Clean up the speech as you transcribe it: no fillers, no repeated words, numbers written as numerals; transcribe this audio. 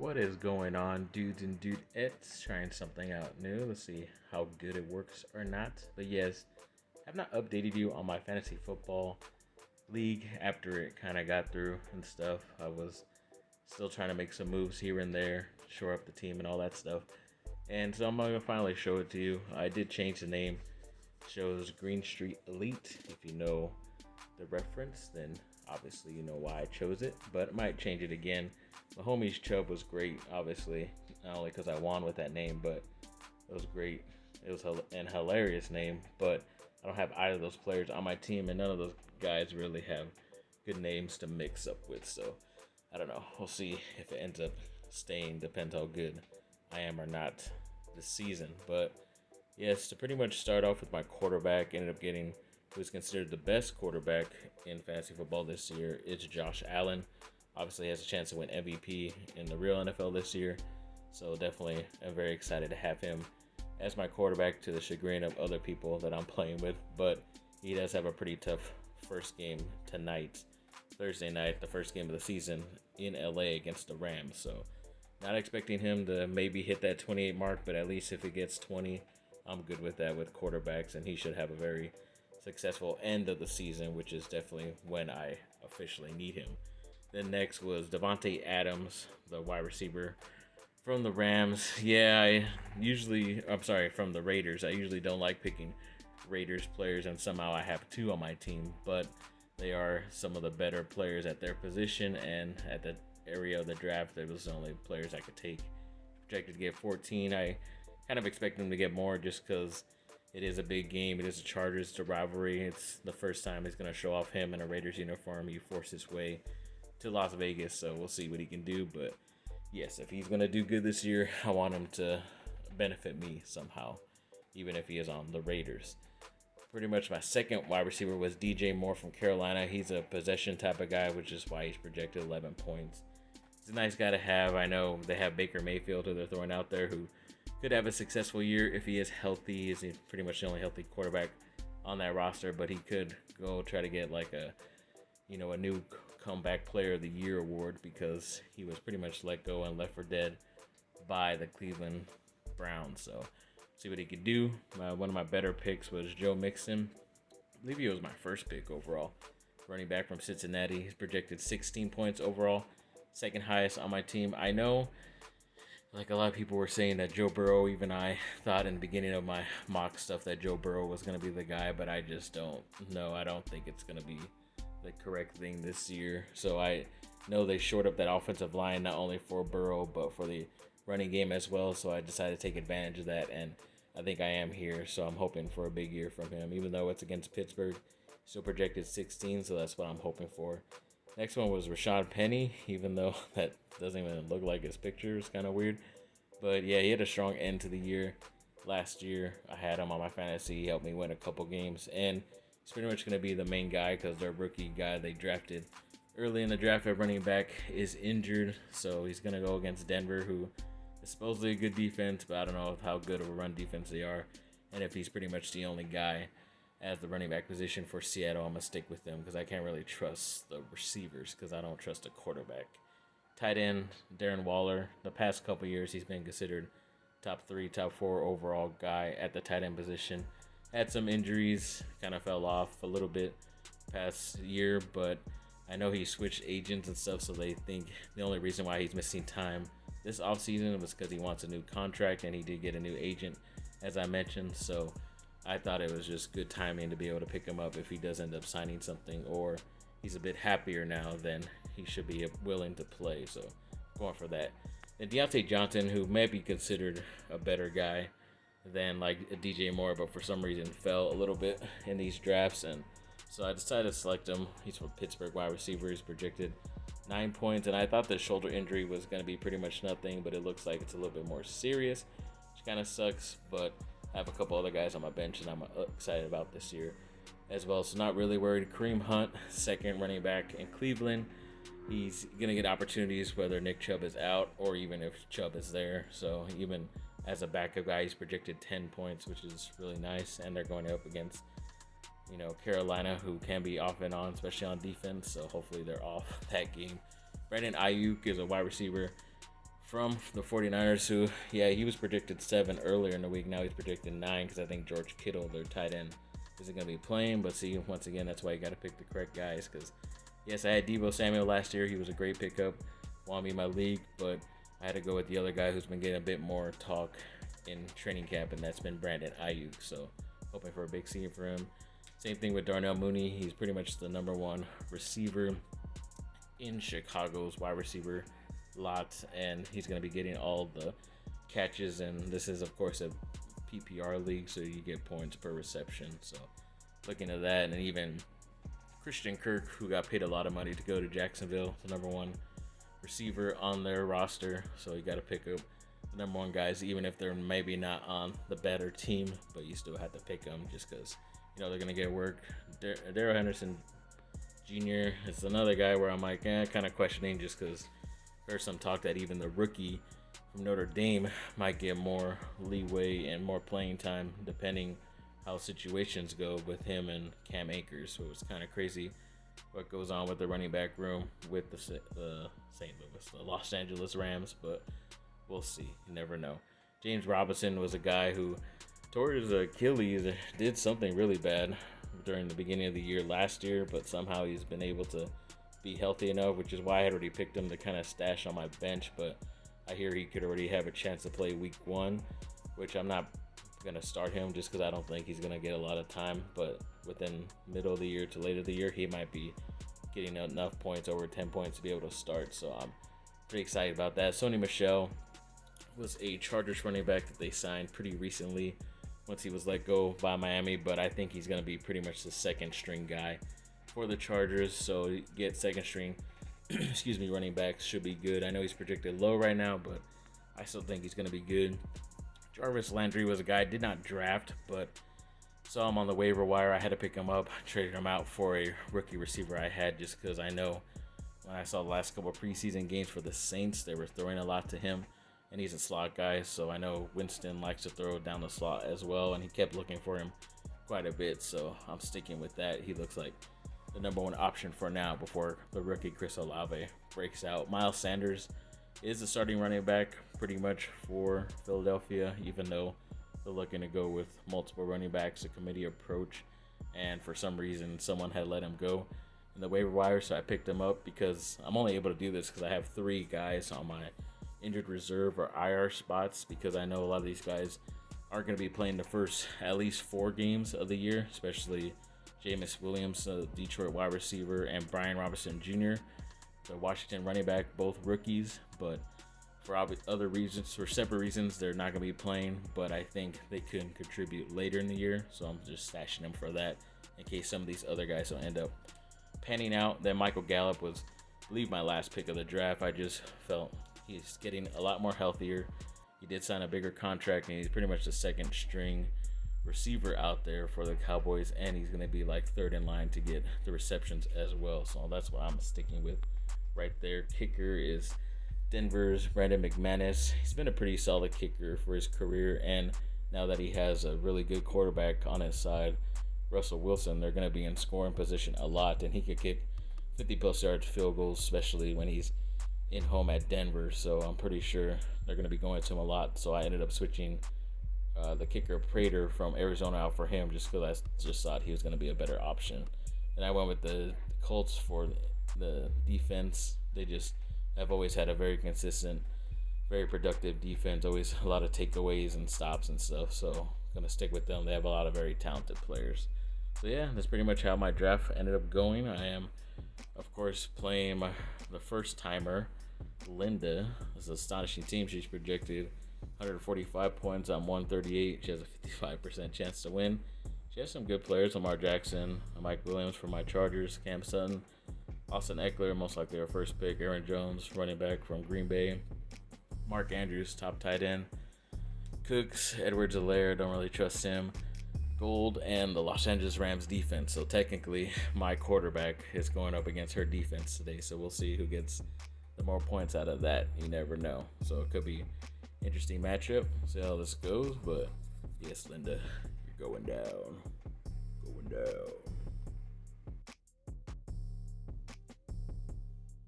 What is going on, dudes and dudettes? Trying something out new. Let's see how good it works or not. But yes, I've not updated you on my fantasy football league after it kind of got through and stuff. I was still trying to make some moves here and there, shore up the team and all that stuff. And so I'm going to finally show it to you. I did change the name. It shows Green Street Elite. If you know the reference, then obviously you know why I chose it. But I might change it again. The homies Chubb was great, obviously, not only because I won with that name, but it was great. It was an hilarious name, but I don't have either of those players on my team, and none of those guys really have good names to mix up with. So I don't know. We'll see if it ends up staying. Depends how good I am or not this season. But yes, to pretty much start off with my quarterback, ended up getting who's considered the best quarterback in fantasy football this year. It's Josh Allen. Obviously has a chance to win MVP in the real NFL this year. So definitely I'm very excited to have him as my quarterback, to the chagrin of other people that I'm playing with. But he does have a pretty tough first game tonight, Thursday night, the first game of the season in LA against the Rams. So not expecting him to maybe hit that 28 mark, but at least if he gets 20, I'm good with that with quarterbacks, and he should have a very successful end of the season, which is definitely when I officially need him. Then next was Devante Adams, the wide receiver from the Rams. From the Raiders. I usually don't like picking Raiders players, and somehow I have two on my team, but they are some of the better players at their position, and at the area of the draft, there was the only players I could take. Projected to get 14. I kind of expect them to get more just because it is a big game. It is a Chargers to rivalry. It's the first time he's going to show off him in a Raiders uniform. He forced his way to Las Vegas, so we'll see what he can do. But yes, if he's going to do good this year, I want him to benefit me somehow, even if he is on the Raiders. Pretty much my second wide receiver was DJ Moore from Carolina. He's a possession type of guy, which is why he's projected 11 points. He's a nice guy to have. I know they have Baker Mayfield, who they're throwing out there, who could have a successful year if he is healthy. He's pretty much the only healthy quarterback on that roster, but he could go try to get like a new comeback player of the year award, because he was pretty much let go and left for dead by the Cleveland Browns. So see what he could do. One of my better picks was Joe Mixon. I believe he was my first pick overall. Running back from Cincinnati. He's projected 16 points overall. Second highest on my team. I know, like a lot of people were saying that Joe Burrow, even I thought in the beginning of my mock stuff that Joe Burrow was going to be the guy, but I just don't know. I don't think it's going to be the correct thing this year. So I know they shored up that offensive line, not only for Burrow, but for the running game as well. So I decided to take advantage of that, and I think I am here. So I'm hoping for a big year from him, even though it's against Pittsburgh. Still projected 16, so that's what I'm hoping for. Next one was Rashad Penny, even though that doesn't even look like his picture. It's kind of weird. But yeah, he had a strong end to the year. Last year, I had him on my fantasy. He helped me win a couple games, and he's pretty much going to be the main guy because their rookie guy they drafted early in the draft at running back is injured. So he's going to go against Denver, who is supposedly a good defense, but I don't know how good of a run defense they are. And if he's pretty much the only guy as the running back position for Seattle, I'm going to stick with them because I can't really trust the receivers because I don't trust the quarterback. Tight end, Darren Waller. The past couple years, he's been considered top 3, top 4 overall guy at the tight end position. Had some injuries, kind of fell off a little bit past year, but I know he switched agents and stuff, so they think the only reason why he's missing time this offseason was because he wants a new contract, and he did get a new agent, as I mentioned. So I thought it was just good timing to be able to pick him up if he does end up signing something, or he's a bit happier now, then he should be willing to play. So going for that. And Diontae Johnson, who may be considered a better guy than like a DJ Moore, but for some reason fell a little bit in these drafts, and so I decided to select him. He's from Pittsburgh, wide receiver. He's projected 9 points, and I thought the shoulder injury was going to be pretty much nothing, but it looks like it's a little bit more serious, which kind of sucks. But I have a couple other guys on my bench, and I'm excited about this year as well, so not really worried. Kareem Hunt, second running back in Cleveland. He's going to get opportunities whether Nick Chubb is out or even if Chubb is there. So even as a backup guy, he's projected 10 points, which is really nice. And they're going up against, Carolina, who can be off and on, especially on defense. So hopefully they're off that game. Brandon Ayuk is a wide receiver from the 49ers, who, yeah, he was predicted 7 earlier in the week. Now he's predicted 9 because I think George Kittle, their tight end, isn't going to be playing. But see, once again, that's why you got to pick the correct guys because, yes, I had Deebo Samuel last year. He was a great pickup, won me my league, but I had to go with the other guy who's been getting a bit more talk in training camp, and that's been Brandon Ayuk. So hoping for a big season for him. Same thing with Darnell Mooney. He's pretty much the #1 receiver in Chicago's wide receiver lot, and he's going to be getting all the catches. And this is, of course, a PPR league, so you get points per reception. So looking at that, and even Christian Kirk, who got paid a lot of money to go to Jacksonville, the #1 receiver on their roster. So you got to pick up the #1 guys, even if they're maybe not on the better team, but you still have to pick them just because, you know, they're going to get work. Darrell Henderson Jr. is another guy where I'm like, kind of questioning just because there's some talk that even the rookie from Notre Dame might get more leeway and more playing time depending how situations go with him and Cam Akers. So it's kind of crazy what goes on with the running back room with the St. Louis, the Los Angeles Rams, but we'll see. You never know. James Robinson was a guy who tore his Achilles, did something really bad during the beginning of the year last year, but somehow he's been able to be healthy enough, which is why I had already picked him to kind of stash on my bench. But I hear he could already have a chance to play week 1, which I'm not going to start him just because I don't think he's going to get a lot of time. But within middle of the year to late of the year, he might be getting enough points, over 10 points, to be able to start. So I'm pretty excited about that. Sony Michel was a Chargers running back that they signed pretty recently once he was let go by Miami, but I think he's going to be pretty much the second string guy for the Chargers. So get second string running backs should be good. I know he's projected low right now, but I still think he's going to be good. Jarvis Landry was a guy I did not draft, but saw him on the waiver wire. I had to pick him up, traded him out for a rookie receiver I had just because I know when I saw the last couple of preseason games for the Saints, they were throwing a lot to him, and he's a slot guy, so I know Winston likes to throw down the slot as well, and he kept looking for him quite a bit, so I'm sticking with that. He looks like the #1 option for now before the rookie Chris Olave breaks out. Miles Sanders is the starting running back pretty much for Philadelphia, even though they're looking to go with multiple running backs, a committee approach, and for some reason someone had let him go in the waiver wire, so I picked him up because I'm only able to do this because I have 3 guys on my injured reserve or IR spots, because I know a lot of these guys aren't going to be playing the first at least 4 games of the year, especially Jameis Williams, the Detroit wide receiver, and Brian Robinson Jr., the Washington running back, both rookies, but for other reasons, for separate reasons, they're not going to be playing, but I think they could contribute later in the year, so I'm just stashing them for that in case some of these other guys will end up panning out. Then Michael Gallup was, I believe, my last pick of the draft. I just felt he's getting a lot more healthier. He did sign a bigger contract, and he's pretty much the second string receiver out there for the Cowboys, and he's going to be like 3rd in line to get the receptions as well. So that's what I'm sticking with right there. Kicker is Denver's Brandon McManus. He's been a pretty solid kicker for his career, and now that he has a really good quarterback on his side, Russell Wilson, they're going to be in scoring position a lot, and he could kick 50-plus yard field goals, especially when he's in home at Denver. So I'm pretty sure they're going to be going to him a lot. So I ended up switching the kicker Prater from Arizona out for him just because I just thought he was going to be a better option. And I went with the Colts for the defense. They just have always had a very consistent, very productive defense, always a lot of takeaways and stops and stuff. So I'm going to stick with them. They have a lot of very talented players. So yeah, that's pretty much how my draft ended up going. I am, of course, playing the first timer, Linda. It's an astonishing team. She's projected 145 points on 138. She has a 55% chance to win. She has some good players: Lamar Jackson, Mike Williams for my Chargers, Cam Sutton, Austin Eckler, most likely our first pick, Aaron Jones, running back from Green Bay, Mark Andrews, top tight end, Cooks, Edwards-Helaire, don't really trust him, Gold, and the Los Angeles Rams defense. So technically, my quarterback is going up against her defense today. So we'll see who gets the more points out of that. You never know. So it could be an interesting matchup. See how this goes. But yes, Linda, you're going down. Going down.